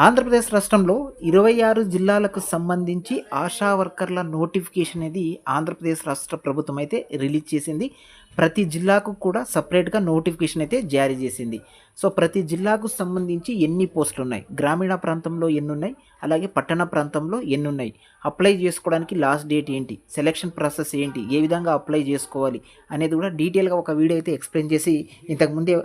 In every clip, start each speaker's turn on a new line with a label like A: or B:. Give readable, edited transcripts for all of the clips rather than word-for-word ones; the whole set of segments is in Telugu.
A: ఆంధ్రప్రదేశ్ రాష్ట్రంలో 26 జిల్లాలకు సంబంధించి ఆశా వర్కర్ల నోటిఫికేషన్ అనేది ఆంధ్రప్రదేశ్ రాష్ట్ర ప్రభుత్వం అయితే రిలీజ్ చేసింది. ప్రతి జిల్లాకు కూడా సపరేట్‌గా నోటిఫికేషన్ అయితే జారీ చేసింది. సో, ప్రతి జిల్లాకు సంబంధించి ఎన్ని పోస్టులున్నాయి, గ్రామీణ ప్రాంతంలో ఎన్నున్నాయి, అలాగే పట్టణ ప్రాంతంలో ఎన్నున్నాయి, అప్లై చేసుకోవడానికి లాస్ట్ డేట్ ఏంటి, సెలక్షన్ ప్రాసెస్ ఏంటి, ఏ విధంగా అప్లై చేసుకోవాలి అనేది కూడా డీటెయిల్‌గా ఒక వీడియో అయితే ఎక్స్‌ప్లెయిన్ చేసి ఇంతకుముందే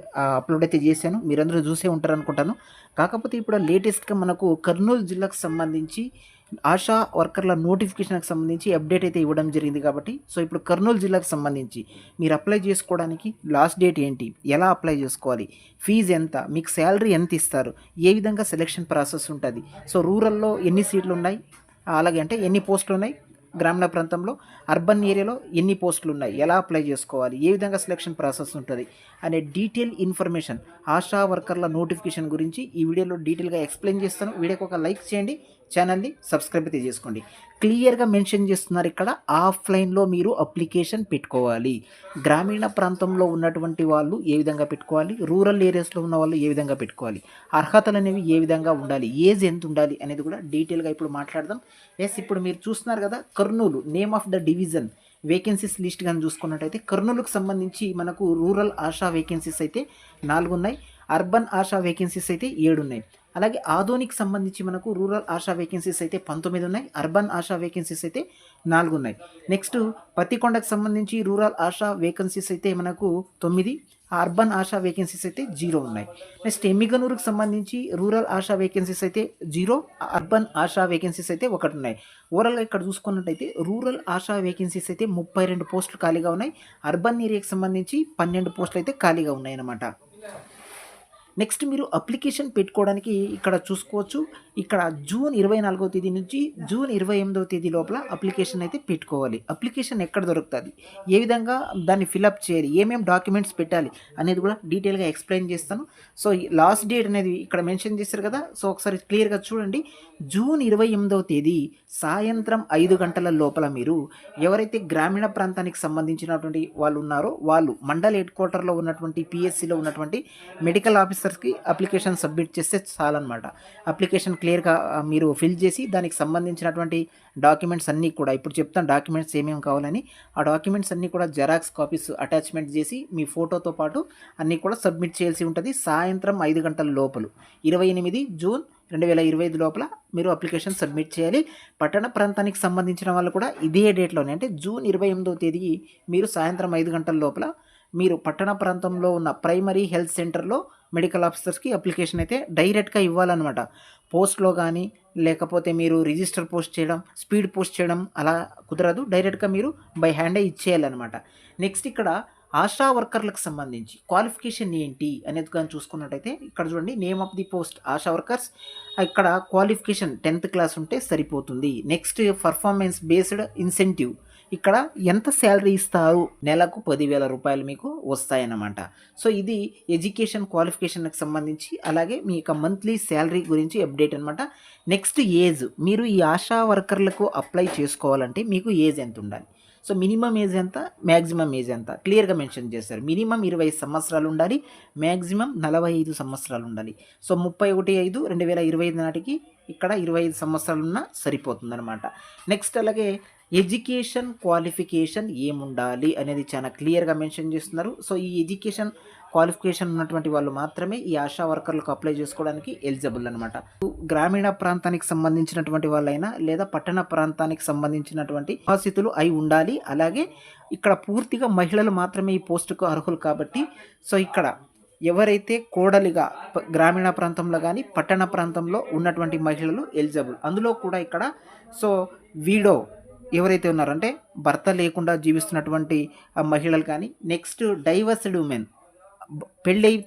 A: అప్లోడ్ అయితే చేశాను. మీరందరూ చూసే ఉంటారనుకుంటాను. కాకపోతే ఇప్పుడు లేటెస్ట్‌గా మనకు కర్నూలు జిల్లాకు సంబంధించి ఆశా వర్కర్ల నోటిఫికేషన్‌కి సంబంధించి అప్డేట్ అయితే ఇవ్వడం జరిగింది కాబట్టి, సో ఇప్పుడు కర్నూలు జిల్లాకు సంబంధించి మీరు అప్లై చేసుకోవడానికి లాస్ట్ డేట్ ఏంటి, ఎలా అప్లై చేసుకోవాలి, ఫీజు ఎంత, మీకు శాలరీ ఎంత ఇస్తారు, ఏ విధంగా సెలక్షన్ ప్రాసెస్ ఉంటుంది, సో రూరల్‌లో ఎన్ని సీట్లు ఉన్నాయి, అలాగే అంటే ఎన్ని పోస్టులు ఉన్నాయి, గ్రామీణ ప్రాంతంలో అర్బన్ ఏరియాలో ఎన్ని పోస్టులు ఉన్నాయి, ఎలా అప్లై చేసుకోవాలి, ఏ విధంగా సెలక్షన్ ప్రాసెస్ ఉంటుంది అనే డీటెయిల్ ఇన్ఫర్మేషన్ ఆశా వర్కర్ల నోటిఫికేషన్ గురించి ఈ వీడియోలో డీటెయిల్గా ఎక్స్ప్లెయిన్ చేస్తాను. వీడియోకి ఒక లైక్ చేయండి, ఛానల్ని సబ్స్క్రైబ్ అయితే చేసుకోండి. క్లియర్గా మెన్షన్ చేస్తున్నారు ఇక్కడ, ఆఫ్లైన్లో మీరు అప్లికేషన్ పెట్టుకోవాలి. గ్రామీణ ప్రాంతంలో ఉన్నటువంటి వాళ్ళు ఏ విధంగా పెట్టుకోవాలి, రూరల్ ఏరియాస్లో ఉన్న వాళ్ళు ఏ విధంగా పెట్టుకోవాలి, అర్హతలు అనేవి ఏ విధంగా ఉండాలి, ఏజ్ ఎంత ఉండాలి అనేది కూడా డీటెయిల్గా ఇప్పుడు మాట్లాడదాం. ఇప్పుడు మీరు చూస్తున్నారు కదా, Kurnool name of the division vacancies list కానీ చూసుకున్నట్టయితే కర్నూలుకు సంబంధించి మనకు రూరల్ ఆశా వేకెన్సీస్ అయితే 4 ఉన్నాయి, అర్బన్ ఆశా వేకెన్సీస్ అయితే 7 ఉన్నాయి. అలాగే ఆదోనికి సంబంధించి మనకు రూరల్ ఆశా వేకెన్సీస్ అయితే 19 ఉన్నాయి, అర్బన్ ఆశా వేకెన్సీస్ అయితే 4 ఉన్నాయి. నెక్స్ట్ పత్తికొండకు సంబంధించి రూరల్ ఆశా వేకెన్సీస్ అయితే మనకు 9, అర్బన్ ఆశా వేకెన్సీస్ అయితే 0 ఉన్నాయి. నెక్స్ట్ ఎమ్మిగనూరుకు సంబంధించి రూరల్ ఆశా వేకెన్సీస్ అయితే 0, అర్బన్ ఆశా వేకెన్సీస్ అయితే 1 ఉన్నాయి. ఓవరాల్గా ఇక్కడ చూసుకున్నట్టయితే రూరల్ ఆశా వేకెన్సీస్ అయితే 32 పోస్టులు ఖాళీగా ఉన్నాయి, అర్బన్ ఏరియాకి సంబంధించి 12 పోస్టులు అయితే ఖాళీగా ఉన్నాయి అన్నమాట. నెక్స్ట్ మీరు అప్లికేషన్ పెట్టుకోవడానికి ఇక్కడ చూసుకోవచ్చు. ఇక్కడ జూన్ 24వ తేదీ నుంచి జూన్ 28వ తేదీ లోపల అప్లికేషన్ అయితే పెట్టుకోవాలి. అప్లికేషన్ ఎక్కడ దొరుకుతుంది, ఏ విధంగా దాన్ని ఫిలప్ చేయాలి, ఏమేమి డాక్యుమెంట్స్ పెట్టాలి అనేది కూడా డీటెయిల్గా ఎక్స్ప్లెయిన్ చేస్తాను. సో లాస్ట్ డేట్ అనేది ఇక్కడ మెన్షన్ చేశారు కదా, సో ఒకసారి క్లియర్గా చూడండి. జూన్ 28వ తేదీ సాయంత్రం 5 గంటల లోపల మీరు ఎవరైతే గ్రామీణ ప్రాంతానికి సంబంధించినటువంటి వాళ్ళు ఉన్నారో వాళ్ళు మండల్ హెడ్ క్వార్టర్లో ఉన్నటువంటి పిఎస్సిలో ఉన్నటువంటి మెడికల్ ఆఫీసర్స్కి అప్లికేషన్ సబ్మిట్ చేస్తే చాలన్నమాట. అప్లికేషన్ క్లియర్గా మీరు ఫిల్ చేసి దానికి సంబంధించినటువంటి డాక్యుమెంట్స్ అన్నీ కూడా ఇప్పుడు చెప్తాను డాక్యుమెంట్స్ ఏమేమి కావాలని. ఆ డాక్యుమెంట్స్ అన్నీ కూడా జెరాక్స్ కాపీస్ అటాచ్మెంట్ చేసి మీ ఫోటోతో పాటు అన్నీ కూడా సబ్మిట్ చేయాల్సి ఉంటుంది. సాయంత్రం 5 గంటల లోపల 28 జూన్ 2025 లోపల మీరు అప్లికేషన్ సబ్మిట్ చేయాలి. పట్టణ ప్రాంతానికి సంబంధించిన వాళ్ళు కూడా ఇదే డేట్లోనే అంటే జూన్ 28వ తేదీ మీరు సాయంత్రం 5 గంటల లోపల మీరు పట్టణ ప్రాంతంలో ఉన్న ప్రైమరీ హెల్త్ సెంటర్లో మెడికల్ ఆఫీసర్స్కి అప్లికేషన్ అయితే డైరెక్ట్గా ఇవ్వాలన్నమాట. పోస్ట్లో కానీ లేకపోతే మీరు రిజిస్టర్ పోస్ట్ చేయడం, స్పీడ్ పోస్ట్ చేయడం అలా కుదరదు. డైరెక్ట్గా మీరు బై హ్యాండే ఇచ్చేయాలన్నమాట. నెక్స్ట్ ఇక్కడ ఆశా వర్కర్లకు సంబంధించి క్వాలిఫికేషన్ ఏంటి అనేది కానీ చూసుకున్నట్టయితే ఇక్కడ చూడండి, name of the post ASHA workers. ఇక్కడ క్వాలిఫికేషన్ 10th క్లాస్ ఉంటే సరిపోతుంది. నెక్స్ట్ పర్ఫార్మెన్స్ బేస్డ్ ఇన్సెంటివ్, ఇక్కడ ఎంత శాలరీ ఇస్తారు, నెలకు 10,000 రూపాయలు మీకు వస్తాయన్నమాట. సో ఇది ఎడ్యుకేషన్ క్వాలిఫికేషన్కి సంబంధించి, అలాగే మీ యొక్క మంత్లీ శాలరీ గురించి అప్డేట్ అనమాట. నెక్స్ట్ ఏజ్, మీరు ఈ ఆశా వర్కర్లకు అప్లై చేసుకోవాలంటే మీకు ఏజ్ ఎంత ఉండాలి, సో మినిమం ఏజ్ ఎంత, మ్యాక్సిమం ఏజ్ ఎంత క్లియర్గా మెన్షన్ చేశారు. మినిమం 20 సంవత్సరాలు ఉండాలి, మ్యాక్సిమం 45 సంవత్సరాలు ఉండాలి. సో 31/5/2025 నాటికి ఇక్కడ 25 సంవత్సరాలు ఉన్నా సరిపోతుందన్నమాట. నెక్స్ట్ అలాగే ఎడ్యుకేషన్ క్వాలిఫికేషన్ ఏముండాలి అనేది చాలా క్లియర్గా మెన్షన్ చేస్తున్నారు. సో ఈ ఎడ్యుకేషన్ క్వాలిఫికేషన్ ఉన్నటువంటి వాళ్ళు మాత్రమే ఈ ఆశా వర్కర్లకు అప్లై చేసుకోవడానికి ఎలిజిబుల్ అనమాట. గ్రామీణ ప్రాంతానికి సంబంధించినటువంటి వాళ్ళైనా లేదా పట్టణ ప్రాంతానికి సంబంధించినటువంటి నివాసితులు అయి ఉండాలి. అలాగే ఇక్కడ పూర్తిగా మహిళలు మాత్రమే ఈ పోస్టుకు అర్హులు కాబట్టి, సో ఇక్కడ ఎవరైతే కోడలిగా గ్రామీణ ప్రాంతంలో కానీ పట్టణ ప్రాంతంలో ఉన్నటువంటి మహిళలు ఎలిజిబుల్. అందులో కూడా ఇక్కడ సో వీడో ఎవరైతే ఉన్నారంటే భర్త లేకుండా జీవిస్తున్నటువంటి మహిళలు కానీ, నెక్స్ట్ డైవర్స్డ్ ఉమెన్, పెళ్ళైన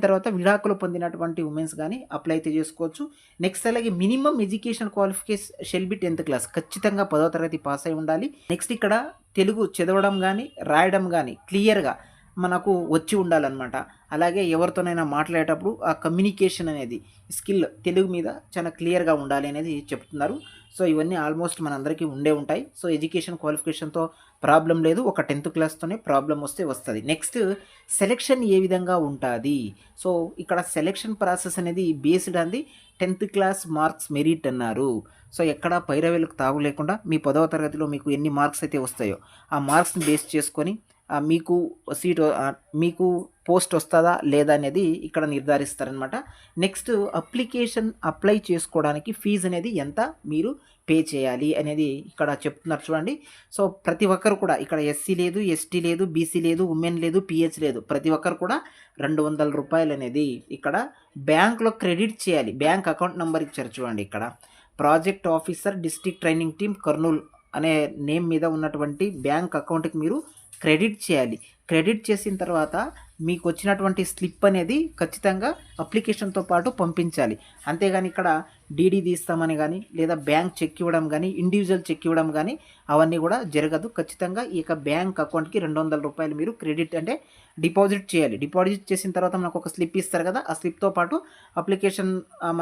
A: తర్వాత విడాకులు పొందినటువంటి ఉమెన్స్ కానీ అప్లై అయితే చేసుకోవచ్చు. నెక్స్ట్ అలాగే minimum education qualification shall be 10th class, ఖచ్చితంగా 10వ తరగతి పాస్ అయి ఉండాలి. నెక్స్ట్ ఇక్కడ తెలుగు చదవడం కానీ రాయడం కానీ క్లియర్గా మనకు వచ్చి ఉండాలన్నమాట. అలాగే ఎవరితోనైనా మాట్లాడేటప్పుడు ఆ కమ్యూనికేషన్ అనేది స్కిల్ తెలుగు మీద చాలా క్లియర్గా ఉండాలి అనేది చెప్తున్నారు. సో ఇవన్నీ ఆల్మోస్ట్ మనందరికీ ఉండే ఉంటాయి. సో ఎడ్యుకేషన్ క్వాలిఫికేషన్తో ప్రాబ్లం లేదు. ఒక 10th క్లాస్తోనే ప్రాబ్లం వస్తే వస్తుంది. నెక్స్ట్ సెలెక్షన్ ఏ విధంగా ఉంటుంది? సో ఇక్కడ సెలెక్షన్ ప్రాసెస్ అనేది based on the 10th class marks merit అన్నారు. సో ఎక్కడ పైరవేలకు తావు లేకుండా మీ 10వ తరగతిలో మీకు ఎన్ని మార్క్స్ అయితే వస్తాయో ఆ మార్క్స్ని బేస్ చేసుకొని మీకు సీటు మీకు పోస్ట్ వస్తుందా లేదా అనేది ఇక్కడ నిర్ధారిస్తారనమాట. నెక్స్ట్ అప్లికేషన్ అప్లై చేసుకోవడానికి ఫీజు అనేది ఎంత మీరు పే చేయాలి అనేది ఇక్కడ చెప్తున్నారు చూడండి. సో ప్రతి ఒక్కరు కూడా ఇక్కడ ఎస్సీ లేదు, ఎస్టీ లేదు, బీసీ లేదు, ఉమెన్ లేదు, పిహెచ్ లేదు, ప్రతి ఒక్కరు కూడా 200 రూపాయలు అనేది ఇక్కడ బ్యాంక్లో క్రెడిట్ చేయాలి. బ్యాంక్ అకౌంట్ నెంబర్ ఇచ్చారు చూడండి. ఇక్కడ project officer district training team Kurnool అనే నేమ్ మీద ఉన్నటువంటి బ్యాంక్ అకౌంట్కి మీరు క్రెడిట్ చేయాలి. క్రెడిట్ చేసిన తర్వాత మీకు వచ్చినటువంటి స్లిప్ అనేది ఖచ్చితంగా అప్లికేషన్తో పాటు పంపించాలి. అంతేగాని ఇక్కడ డీడీ తీస్తామని కానీ లేదా బ్యాంక్ చెక్ ఇవ్వడం కానీ ఇండివిజువల్ చెక్ ఇవ్వడం కానీ అవన్నీ కూడా జరగదు. ఖచ్చితంగా ఈ యొక్క బ్యాంక్ అకౌంట్కి 200 రూపాయలు మీరు క్రెడిట్ అంటే డిపాజిట్ చేయాలి. డిపాజిట్ చేసిన తర్వాత మనకు ఒక స్లిప్ ఇస్తారు కదా, ఆ స్లిప్తో పాటు అప్లికేషన్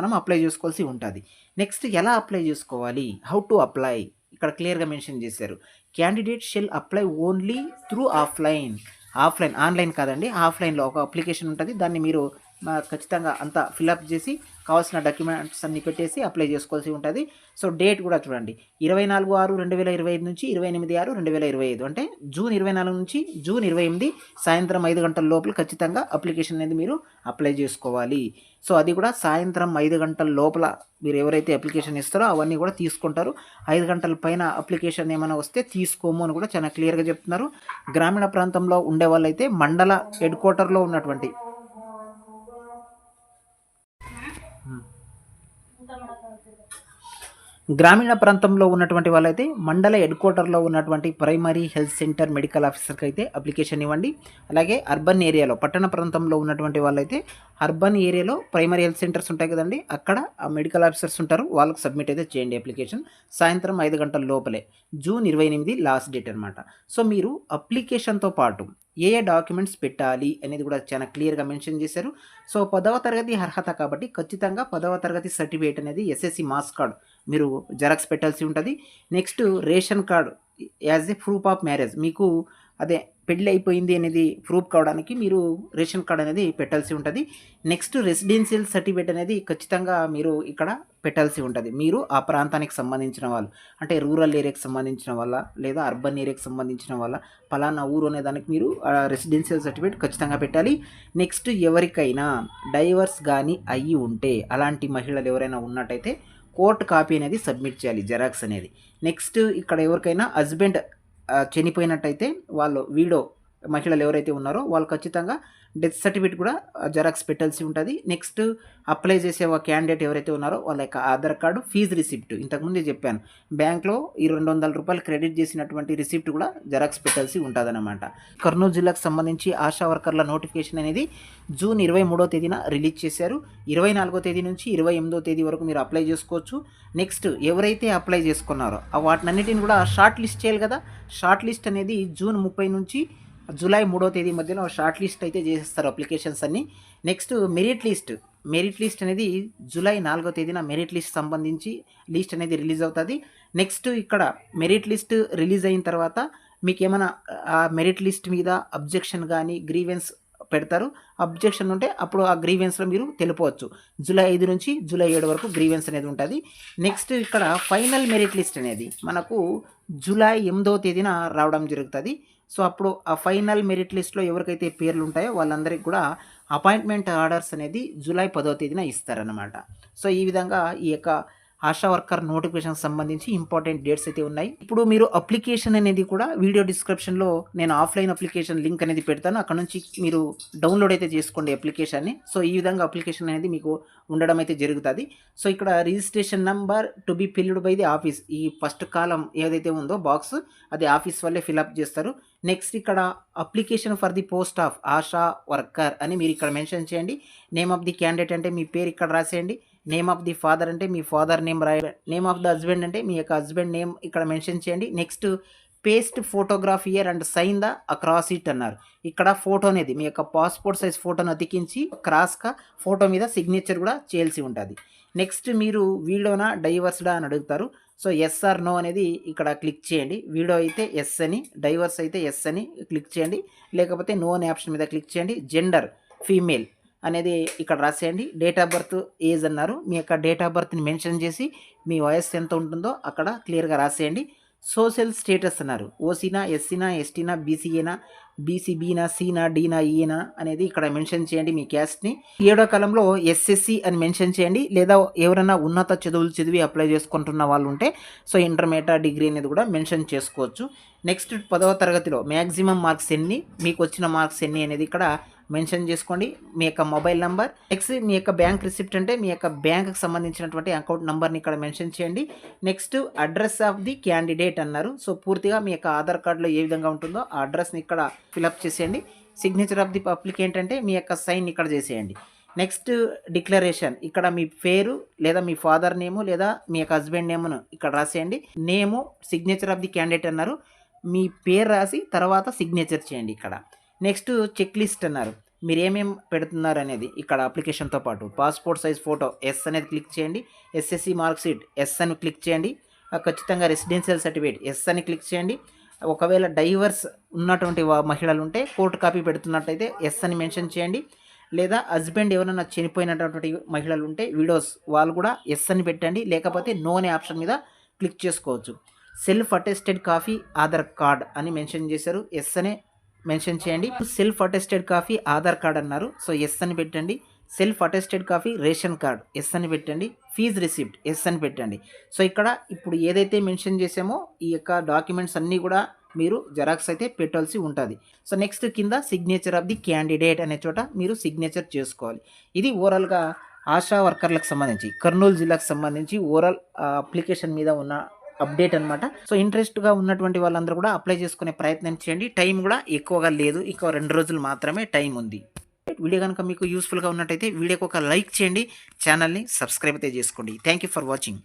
A: మనం అప్లై చేసుకోవాల్సి ఉంటుంది. నెక్స్ట్ ఎలా అప్లై చేసుకోవాలి? హౌ టు అప్లై ఇక్కడ క్లియర్గా మెన్షన్ చేశారు. Candidate shall apply only through offline. Online కాదండి, ఆఫ్లైన్లో ఒక అప్లికేషన్ ఉంటుంది. దాన్ని మీరు ఖచ్చితంగా అంతా ఫిల్అప్ చేసి కావాల్సిన డాక్యుమెంట్స్ అన్ని పెట్టేసి అప్లై చేసుకోవాల్సి ఉంటుంది. సో డేట్ కూడా చూడండి, 24/6/2025 నుంచి 28/6/2025 అంటే జూన్ 24 నుంచి జూన్ 28 సాయంత్రం 5 గంటల లోపల ఖచ్చితంగా అప్లికేషన్ అనేది మీరు అప్లై చేసుకోవాలి. సో అది కూడా సాయంత్రం 5 గంటల లోపల మీరు ఎవరైతే అప్లికేషన్ ఇస్తారో అవన్నీ కూడా తీసుకుంటారు. 5 గంటల పైన అప్లికేషన్ ఏమైనా వస్తే తీసుకోము అని కూడా చాలా క్లియర్గా చెప్తున్నారు. గ్రామీణ ప్రాంతంలో ఉండే వాళ్ళైతే మండల హెడ్ క్వార్టర్లో ఉన్నటువంటి గ్రామీణ ప్రాంతంలో ఉన్నటువంటి వాళ్ళైతే మండల హెడ్ క్వార్టర్లో ఉన్నటువంటి ప్రైమరీ హెల్త్ సెంటర్ మెడికల్ ఆఫీసర్కి అయితే అప్లికేషన్ ఇవ్వండి. అలాగే అర్బన్ ఏరియాలో పట్టణ ప్రాంతంలో ఉన్నటువంటి వాళ్ళైతే అర్బన్ ఏరియాలో ప్రైమరీ హెల్త్ సెంటర్స్ ఉంటాయి కదండి, అక్కడ ఆ మెడికల్ ఆఫీసర్స్ ఉంటారు, వాళ్ళకి సబ్మిట్ అయితే చేయండి అప్లికేషన్ సాయంత్రం 5 గంటల లోపలే. జూన్ 28 లాస్ట్ డేట్ అనమాట. సో మీరు అప్లికేషన్తో పాటు ఏ డాక్యుమెంట్స్ పెట్టాలి అనేది కూడా చాలా క్లియర్గా మెన్షన్ చేశారు. సో 10వ తరగతి అర్హత కాబట్టి ఖచ్చితంగా 10వ తరగతి సర్టిఫికేట్ అనేది ఎస్ఎస్సి మార్క్స్ కార్డ్ మీరు జెరాక్స్ పెట్టాల్సి ఉంటుంది. Next ration card as a proof of marriage, మీకు అదే పెళ్ళి అయిపోయింది అనేది ప్రూఫ్ కావడానికి మీరు రేషన్ కార్డ్ అనేది పెట్టాల్సి ఉంటుంది. నెక్స్ట్ రెసిడెన్షియల్ సర్టిఫికేట్ అనేది ఖచ్చితంగా మీరు ఇక్కడ పెట్టాల్సి ఉంటుంది. మీరు ఆ ప్రాంతానికి సంబంధించిన వాళ్ళు అంటే రూరల్ ఏరియాకి సంబంధించిన వాళ్ళ లేదా అర్బన్ ఏరియాకి సంబంధించిన వాళ్ళ పలానా ఊరు అనే దానికి మీరు రెసిడెన్షియల్ సర్టిఫికేట్ ఖచ్చితంగా పెట్టాలి. నెక్స్ట్ ఎవరికైనా డైవర్స్ కానీ అయ్యి ఉంటే అలాంటి మహిళలు ఎవరైనా ఉన్నట్టయితే కోర్టు కాపీ అనేది సబ్మిట్ చేయాలి, జెరాక్స్ అనేది. నెక్స్ట్ ఇక్కడ ఎవరికైనా హస్బెండ్ చనిపోయినట్టయితే వాళ్ళు మహిళలు ఎవరైతే ఉన్నారో వాళ్ళు ఖచ్చితంగా డెత్ సర్టిఫికేట్ కూడా జెరాక్స్ పెట్టాల్సి ఉంటుంది. నెక్స్ట్ అప్లై చేసే క్యాండిడేట్ ఎవరైతే ఉన్నారో వాళ్ళ యొక్క ఆధార్ కార్డు, ఫీజు రిసిప్ట్ ఇంతకుముందే చెప్పాను బ్యాంక్లో ఈ 200 రూపాయలు క్రెడిట్ చేసినటువంటి రిసిప్ట్ కూడా జెరాక్స్ పెట్టాల్సి ఉంటుంది అన్నమాట. కర్నూలు జిల్లాకు సంబంధించి ఆశా వర్కర్ల నోటిఫికేషన్ అనేది జూన్ 23వ తేదీన రిలీజ్ చేశారు. 24వ తేదీ నుంచి 28వ తేదీ వరకు మీరు అప్లై చేసుకోవచ్చు. నెక్స్ట్ ఎవరైతే అప్లై చేసుకున్నారో వాటినన్నిటిని కూడా షార్ట్ లిస్ట్ చేయాలి కదా. షార్ట్ లిస్ట్ అనేది జూన్ 30 నుంచి జూలై 3వ తేదీ మధ్యలో షార్ట్ లిస్ట్ అయితే చేసేస్తారు అప్లికేషన్స్ అన్నీ. నెక్స్ట్ మెరిట్ లిస్ట్ అనేది జూలై 4వ తేదీన మెరిట్ లిస్ట్ సంబంధించి లిస్ట్ అనేది రిలీజ్ అవుతుంది. నెక్స్ట్ ఇక్కడ మెరిట్ లిస్ట్ రిలీజ్ అయిన తర్వాత మీకు ఏమైనా ఆ మెరిట్ లిస్ట్ మీద అబ్జెక్షన్ కానీ గ్రీవెన్స్ పెడతారు. అబ్జెక్షన్ ఉంటే అప్పుడు ఆ గ్రీవెన్స్లో మీరు తెలుపవచ్చు. జూలై 5 నుంచి జూలై 7 వరకు గ్రీవెన్స్ అనేది ఉంటుంది. నెక్స్ట్ ఇక్కడ ఫైనల్ మెరిట్ లిస్ట్ అనేది మనకు జూలై 8వ తేదీన రావడం జరుగుతుంది. సో అప్పుడు ఆ ఫైనల్ మెరిట్ లిస్ట్లో ఎవరికైతే పేర్లు ఉంటాయో వాళ్ళందరికీ కూడా అపాయింట్మెంట్ ఆర్డర్స్ అనేది జూలై 10వ తేదీన ఇస్తారన్నమాట. సో ఈ విధంగా ఈ యొక్క ఆశా వర్కర్ నోటిఫికేషన్ సంబంధించి ఇంపార్టెంట్ డేట్స్ అయితే ఉన్నాయి. ఇప్పుడు మీరు అప్లికేషన్ అనేది కూడా వీడియో డిస్క్రిప్షన్లో నేను ఆఫ్లైన్ అప్లికేషన్ లింక్ అనేది పెడతాను, అక్కడ నుంచి మీరు డౌన్లోడ్ అయితే చేసుకోండి అప్లికేషన్ని. సో ఈ విధంగా అప్లికేషన్ అనేది మీకు ఉండడం అయితే జరుగుతుంది. సో ఇక్కడ registration number to be filled by the office, ఈ ఫస్ట్ కాలం ఏదైతే ఉందో బాక్స్ అది ఆఫీస్ వల్లే ఫిల్అప్ చేస్తారు. నెక్స్ట్ ఇక్కడ application for the post of ASHA worker అని మీరు ఇక్కడ మెన్షన్ చేయండి. నేమ్ ఆఫ్ ది క్యాండిడేట్ అంటే మీ పేరు ఇక్కడ రాసేయండి. నేమ్ ఆఫ్ ది ఫాదర్ అంటే మీ ఫాదర్ నేమ్ రాయాలి. నేమ్ ఆఫ్ ద హస్బెండ్ అంటే మీ యొక్క హస్బెండ్ నేమ్ ఇక్కడ మెన్షన్ చేయండి. Next paste photograph here and sign the across it అన్నారు. ఇక్కడ ఫోటో అనేది మీ యొక్క పాస్పోర్ట్ సైజ్ ఫోటోను అతికించి క్రాస్గా ఫోటో మీద సిగ్నేచర్ కూడా చేయాల్సి ఉంటుంది. నెక్స్ట్ మీరు వీడియోనా డైవర్స్డా అని అడుగుతారు. సో ఎస్ ఆర్ నో అనేది ఇక్కడ క్లిక్ చేయండి. వీడియో అయితే ఎస్ అని, డైవర్స్ అయితే ఎస్ అని క్లిక్ చేయండి. లేకపోతే నో అనే ఆప్షన్ మీద క్లిక్ చేయండి. జెండర్ ఫీమేల్ అనేది ఇక్కడ రాసేయండి. డేట్ ఆఫ్ బర్త్ ఏజ్ అన్నారు. మీ యొక్క డేట్ ఆఫ్ బర్త్ని మెన్షన్ చేసి మీ వయస్సు ఎంత ఉంటుందో అక్కడ క్లియర్గా రాసేయండి. సోషల్ స్టేటస్ అన్నారు. ఓసీనా, ఎస్సీనా, ఎస్టీనా, బీసీఏనా, బీసీబీనా, సీనా, డీనా, ఈనా అనేది ఇక్కడ మెన్షన్ చేయండి మీ క్యాస్ట్ని. 7వ కాలంలో ఎస్ఎస్సి అని మెన్షన్ చేయండి. లేదా ఎవరైనా ఉన్నత చదువులు చదివి అప్లై చేసుకుంటున్న వాళ్ళు ఉంటే సో ఇంటర్మీడియట్, డిగ్రీ అనేది కూడా మెన్షన్ చేసుకోవచ్చు. నెక్స్ట్ 10వ తరగతిలో మ్యాక్సిమం మార్క్స్ ఎన్ని, మీకు వచ్చిన మార్క్స్ ఎన్ని అనేది ఇక్కడ మెన్షన్ చేసుకోండి. మీ యొక్క మొబైల్ నెంబర్, నెక్స్ట్ మీ యొక్క బ్యాంక్ రిసిప్ట్ అంటే మీ యొక్క బ్యాంక్కి సంబంధించినటువంటి అకౌంట్ నెంబర్ని ఇక్కడ మెన్షన్ చేయండి. Next address of the candidate అన్నారు. సో పూర్తిగా మీ యొక్క ఆధార్ కార్డులో ఏ విధంగా ఉంటుందో ఆ అడ్రస్ని ఇక్కడ ఫిలప్ చేసేయండి. సిగ్నేచర్ ఆఫ్ ది పబ్లిక్ ఏంటంటే మీ యొక్క సైన్ ఇక్కడ చేసేయండి. నెక్స్ట్ డిక్లరేషన్, ఇక్కడ మీ పేరు లేదా మీ ఫాదర్ నేము లేదా మీ యొక్క హస్బెండ్ నేమును ఇక్కడ రాసేయండి. నేము సిగ్నేచర్ ఆఫ్ ది క్యాండిడేట్ అన్నారు. మీ పేరు రాసి తర్వాత సిగ్నేచర్ చేయండి ఇక్కడ. నెక్స్ట్ చెక్ లిస్ట్ అన్నారు. మీరు ఏమేమి పెడుతున్నారు అనేది ఇక్కడ అప్లికేషన్తో పాటు పాస్పోర్ట్ సైజ్ ఫోటో ఎస్ అనేది క్లిక్ చేయండి. ఎస్ఎస్సి మార్క్ షీట్ ఎస్ అని క్లిక్ చేయండి. ఖచ్చితంగా రెసిడెన్షియల్ సర్టిఫికేట్ ఎస్ అని క్లిక్ చేయండి. ఒకవేళ డైవర్స్ ఉన్నటువంటి మహిళలు ఉంటే కోర్టు కాపీ పెడుతున్నట్టయితే ఎస్ అని మెన్షన్ చేయండి. లేదా హస్బెండ్ ఎవరైనా చనిపోయినటువంటి మహిళలు ఉంటే విడోస్ వాళ్ళు కూడా ఎస్ అని పెట్టండి. లేకపోతే నో అనే ఆప్షన్ మీద క్లిక్ చేసుకోవచ్చు. Self attested copy Aadhaar card అని మెన్షన్ చేశారు. ఎస్ అనే మెన్షన్ చేయండి. Self attested copy Aadhaar card అన్నారు. సో ఎస్ అని పెట్టండి. Self attested copy ration card yes అని పెట్టండి. ఫీజ్ రిసిప్ట్ ఎస్ అని పెట్టండి. సో ఇక్కడ ఇప్పుడు ఏదైతే మెన్షన్ చేసామో ఈ యొక్క డాక్యుమెంట్స్ అన్నీ కూడా మీరు జెరాక్స్ అయితే పెట్టాల్సి ఉంటుంది. సో నెక్స్ట్ కింద సిగ్నేచర్ ఆఫ్ ది క్యాండిడేట్ అనే చోట మీరు సిగ్నేచర్ చేసుకోవాలి. ఇది ఓవరాల్గా ఆశా వర్కర్లకు సంబంధించి కర్నూలు జిల్లాకు సంబంధించి ఓవరాల్ అప్లికేషన్ మీద ఉన్న అప్డేట్ అనమాట. సో ఇంట్రెస్ట్గా ఉన్నటువంటి వాళ్ళందరూ కూడా అప్లై చేసుకునే ప్రయత్నం చేయండి. టైం కూడా ఎక్కువగా లేదు, ఇంకో 2 రోజులు మాత్రమే టైం ఉంది. వీడియో కనుక మీకు యూస్ఫుల్గా ఉన్నట్టయితే వీడియోకి ఒక లైక్ చేయండి, ఛానల్ని సబ్స్క్రైబ్ అయితే చేసుకోండి. Thank you for watching.